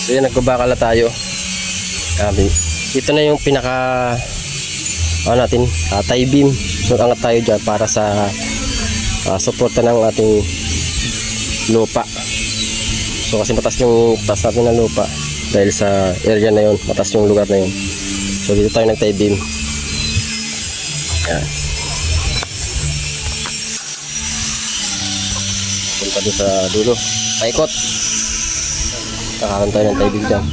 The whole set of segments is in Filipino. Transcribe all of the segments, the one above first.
So yan, nagbabakal na tayo. Ito na yung pinaka natin, tie beam. So angat tayo dyan para sa suporta ng ating lupa. So kasi mataas yung taas natin ng lupa dahil sa area na yun, mataas yung lugar na yun. So dito tayo nag tie beam. Yan. Punta doon sa dulo, paikot. Kakaroon tayo ng tie beam dyan.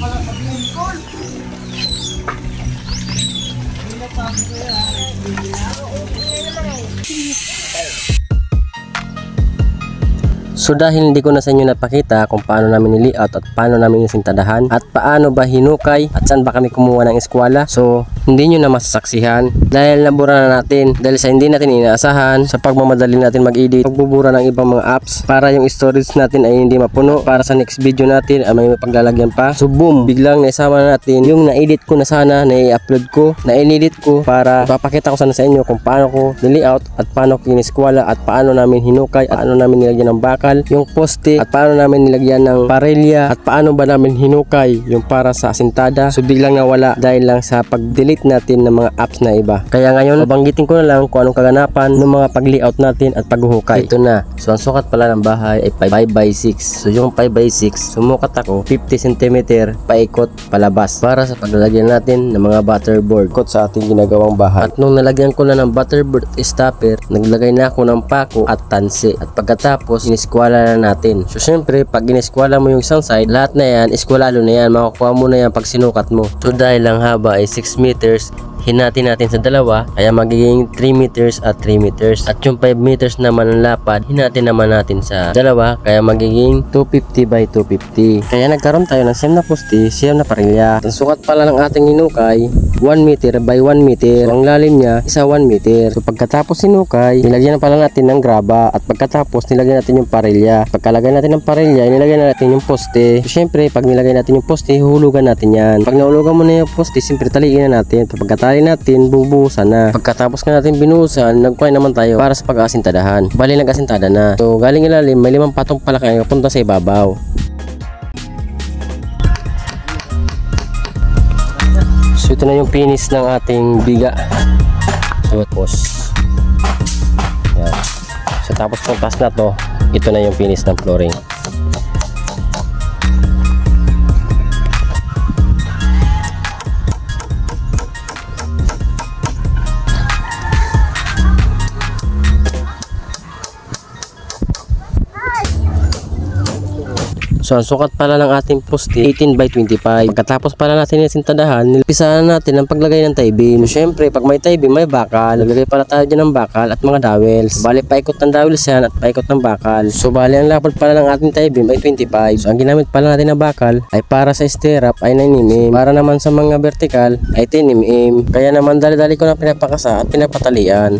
So dahil hindi ko na sa inyo napakita kung paano namin nili-out at paano namin isintadahan at paano ba hinukay at saan ba kami kumuha ng eskwala, so hindi nyo na masasaksihan dahil nabura na natin dahil sa hindi natin inaasahan sa pagmamadali natin mag-edit, pagbubura ng ibang mga apps para yung storage natin ay hindi mapuno, para sa next video natin ay may paglalagyan pa. So boom, biglang naisama na natin yung na-edit ko na sana, na-i-upload ko, na-inedit ko para papakita ko sana sa inyo kung paano ko nili-out at paano ko kineskwala at paano namin hinukay at paano namin nilagyan ng bakal yung poste at paano namin nilagyan ng parelya at paano ba namin hinukay yung para sa asintada. So biglang nawala dahil lang sa pag-delete natin ng mga apps na iba. Kaya ngayon babanggitin ko na lang kung anong kaganapan ng mga pag-layout natin at paghuhukay. Ito na. So ang sukat pala ng bahay ay 5x6. So yung 5x6 sumukat ako 50 cm paikot palabas para sa paglalagyan natin ng mga butterboard ikot sa ating ginagawang bahay. At nung nalagyan ko na ng butterboard stopper, naglagay na ako ng pako at tansi at pagkatapos iniskwala na natin. So syempre pag iniskwala mo yung isang side, lahat na yan iskwalalo na yan, makukuha mo na yan pag sinukat mo. So dahil lang haba ay 6 meters, hinati natin sa dalawa kaya magiging 3 meters at 3 meters at yung 5 meters naman ang lapad hinati naman natin sa dalawa kaya magiging 250 by 250. Kaya nagkaroon tayo ng siyam na poste, siyam na parilya. Ang sukat pala ng ating hinukay 1 meter by 1 meter. So, ang lalim niya isa 1 meter. So pagkatapos hinukay, nilagyan na pala natin ng graba at pagkatapos nilagyan natin yung parilya. Pagkalagay natin ng parilya, nilagyan na natin yung poste. So syempre pag nilagay natin yung poste, hulugan natin yan. Pag nahulugan mo na yung poste, syempre taliin na natin. Pagkatali natin, bubuhusan na. Pagkatapos nga natin binuhusan, nagkuhay naman tayo para sa pag-asintadahan. Bali nag-asintada na. So galing ilalim, may 5 patong pala kayo punta sa ibabaw. So ito na yung finish ng ating biga. So tapos yan. So tapos itong taas na to, ito na yung finish ng flooring. So ang sukat pala ng ating poste 18 by 25. Pagkatapos pala natin isintadahan, nilpisahan natin ang paglagay ng tie beam. So syempre pag may tie beam may bakal, naglagay pala tayo dyan ng bakal at mga dowels. So, bali paikot ng dowels yan at paikot ng bakal. So bali ang lapad pala ng ating tie beam ay 25. So ang ginamit pala natin na bakal ay para sa stirrup ay 9mm, para naman sa mga vertical ay 10mm. Kaya naman dali-dali ko na pinapakasa at pinapatalian.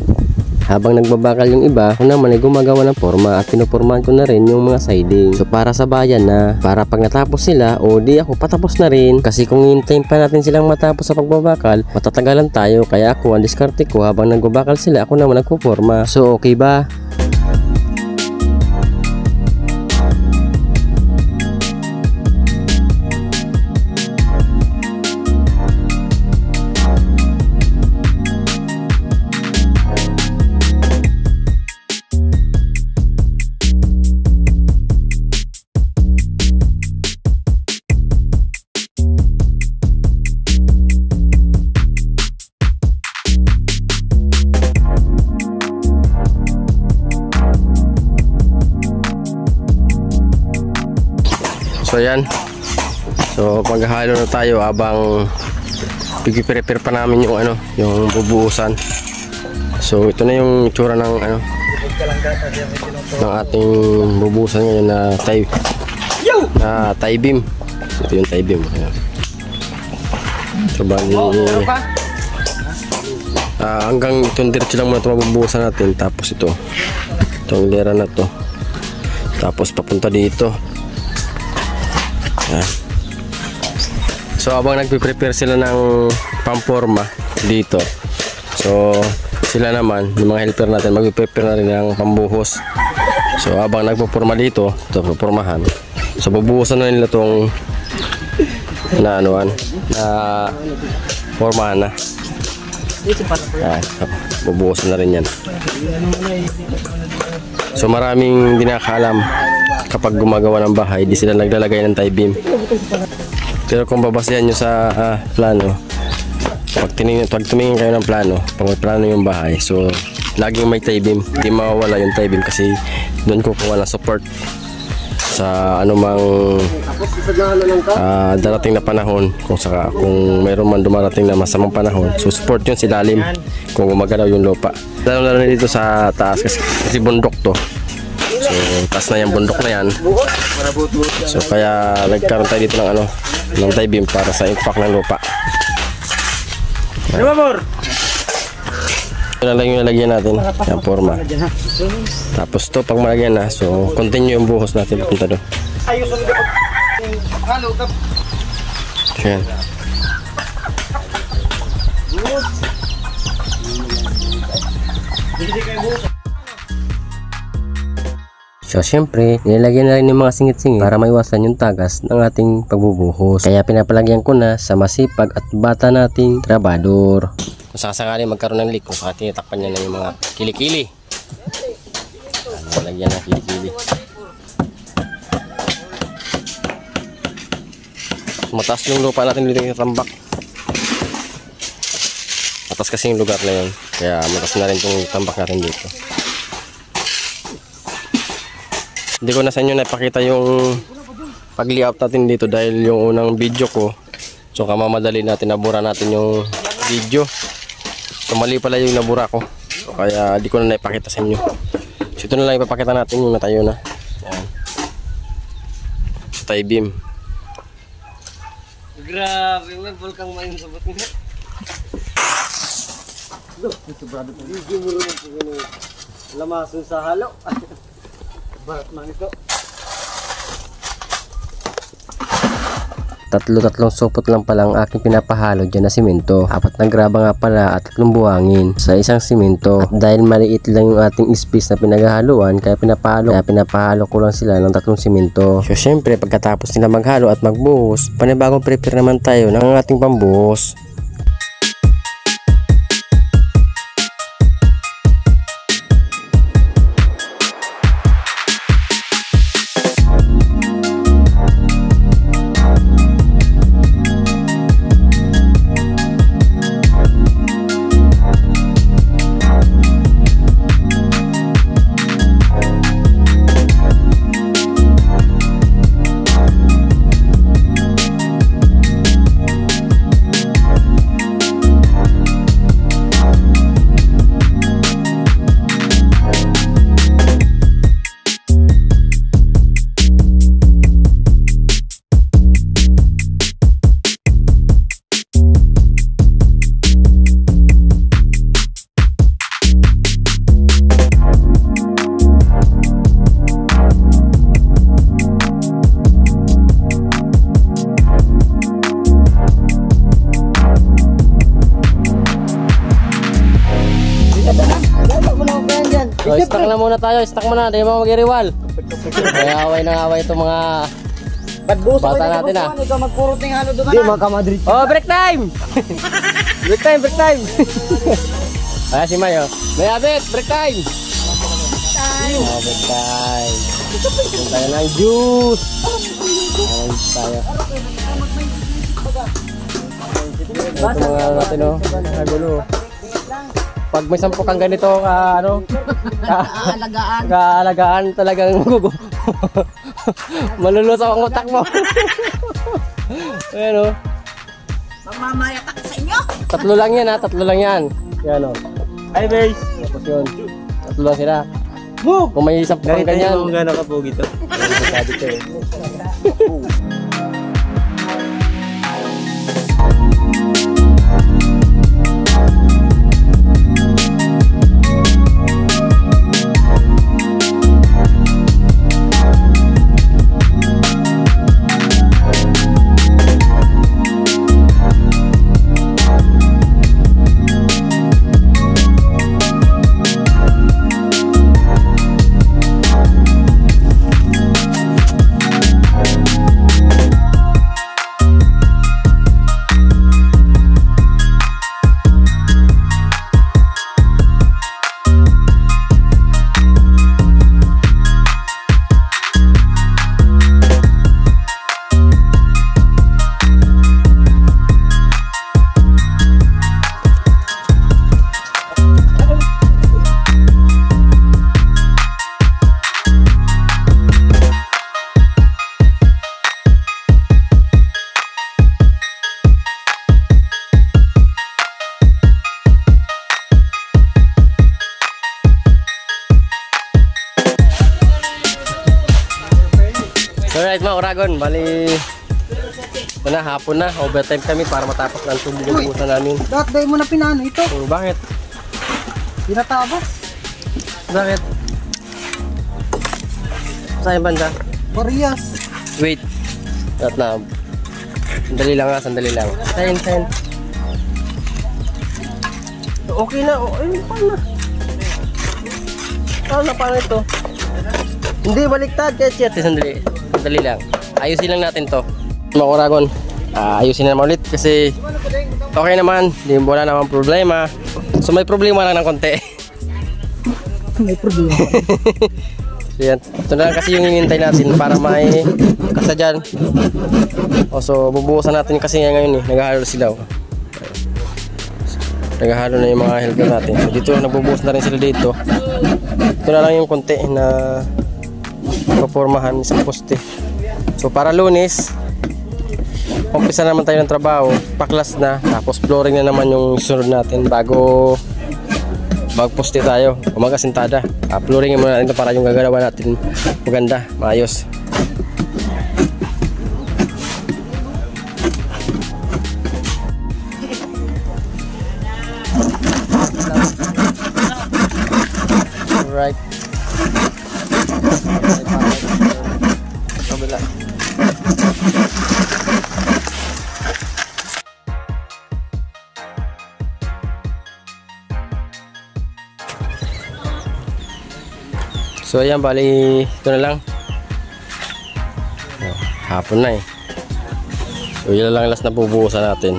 Habang nagbabakal yung iba, ako naman ay gumagawa ng forma at pinupormahan ko na rin yung mga siding. So para sa bayan na, para pag natapos sila, o di ako patapos na rin. Kasi kung hintayin pa natin silang matapos sa pagbabakal, matatagalan tayo. Kaya ako, ang diskarte ko, habang nagbabakal sila, ako naman nagpuporma. So okay ba? So yan. So maghahalo na tayo habang pigi-prepare pa namin yung yung bubuhusan. So ito na yung itsura ng ng ating bubuhusan ngayon na tie beam. Ito yung tie beam. Ayan. So bali hanggang itong diretso lang muna ito mabubuhusan natin, tapos itong lera na to, tapos papunta dito. Ayan. So habang nagpe-prepare sila ng pamporma dito, so sila naman, yung mga helper natin, magpe-prepare na rin ng pambuhos. So habang nagpo-forma dito, ito pupormahan, so bubuhusan na nila na anuan na formahan na. Yan, bubuhusan na rin yan. So maraming di nakakaalam kapag gumagawa ng bahay, di sila naglalagay ng tie beam. Pero kung babasehan nyo sa plano, pag tumingin kayo ng plano, pag may plano yung bahay, so laging may tie beam, di mawawala yung tie beam kasi doon kukuha ng support sa anumang darating na panahon. Kung mayroon man dumarating na masamang panahon, so support yun si lalim kung gumagalaw yung lupa, lalo na dito sa taas kasi bundok to. So taas na yung bundok na yan, so kaya nagkaroon tayo dito ng ng tie beam para sa impact ng lupa. Ito na lang yung nalagyan natin, yung forma. Tapos to pag malagyan na, so continue yung buhos natin punta doon. Yan. So syempre, nilagyan na rin yung mga singit-singit para maiwasan yung tagas ng ating pagbubuhos. Kaya pinapalagyan ko na sa masipag at bata nating trabador. Kung sakasakali magkaroon ng leak, kung saka tinitakpan niya na yung mga kilikili. Nilagyan na kilikili. Mataas yung lupa natin dito sa tambak. Mataas kasi yung lugar na yun, kaya mataas na rin yung tambak natin dito. Hindi ko na sa inyo napakita yung pag-layout natin dito dahil yung unang video ko, so kamamadali natin, nabura natin yung video. So mali pala yung nabura ko, so kaya di ko na naipakita sa inyo. So ito na lang ipapakita natin yung natayo na. Yan. Tie beam. Grabe, may bulkang main sa ba't nga. Sobrado po. Hindi mo rin lamasun sa halo. Barat man ito. Tatlong supot lang pala ang aking pinapahalo dyan na simento. 4 na graba nga pala at 3 buhangin sa isang simento. At dahil maliit lang yung ating space na pinaghahaluan, kaya pinapahalo ko lang sila ng 3 simento. So syempre pagkatapos nila maghalo at magbuhos, panibagong prepare naman tayo ng ating pambuhos. So, stack na muna tayo, stack muna, di mo mag-iriwal. Kaya away na away itong mga bata natin ah. Ikaw magpurot ng halo doon. Di makamadrid. Oh, break time! Break time, break time! Ayan si Mayo. May abit, break time! Oh, break time. Kung tayo ng juice. Ayan tayo. Ito mga natin oh, nagulo. Pag may 10 kang ganito kaalagaan talagang malulusaw ang utak mo. Ayan o. Mamamayatak sa inyo. 3 lang yan ha, 3 lang yan. Yan o. Hi guys. Tapos yun. 3 lang sila. Move! Kung may 10 kang ganyan. Kung gano'n ka po gito. Sabi ko eh. bali. Ito na, hapon na. Overtime kami para matapos lang itong bubusan namin. Dahil mo na pinano ito. Oh, bakit? Pinatabas. Bakit? Saan yung banda? Bariyas. Wait. At na. Sandali lang nga, sandali lang. Sayin. Okay na. Ay, paano na? Paano ito? Hindi, baliktad. Chet. Sandali lang. Ayusin lang natin to. Mga Oragon, ayusin na naman ulit kasi okay naman. Wala naman problema. So may problema lang ng konti. May problema. So yan. Ito na lang kasi yung hinihintay natin para may kasadyan. So bubuhusan natin kasi ngayon naghahalo sila. Naghahalo na yung mga helper natin. So dito nagbubuhos na rin sila dito. Ito na lang yung konti na papormahan sa poste. So para Lunes, umpisa naman tayo ng trabaho, paklas na, tapos flooring na naman yung sunod natin bago magposte tayo, umagasintada. Flooring muna natin para yung gagalawan natin maganda, maayos. Alright. Kabila. So ayan, bali ito na lang. Hapon na So yun lang last na bubuhusan natin.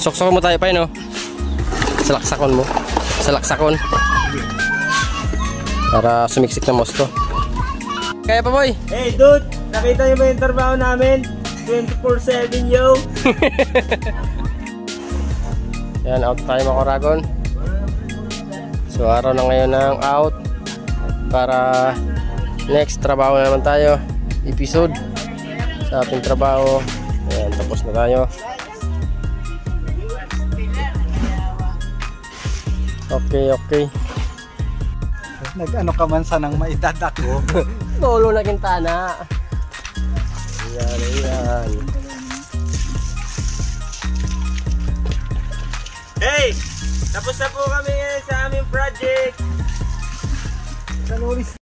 Soksokon mo tayo pa no? Salaksakon mo. Salaksakon. Para sumiksik na mosto. Kaya pa boy? Hey dude, nakita niyo ba yung trabaho namin? 24/7 yo. Yan, out tayo mga Oragon. So araw na ngayon ng out. Para next trabaho na naman tayo. Episode sa ating trabaho. Ayan, tapos na tayo. Okay. Nag-ano ka man sa nang maitadak ko. Tolo na Quintana. Ayan. Hey! Tapos na po kami ngayon sa aming project. Sa Lunes.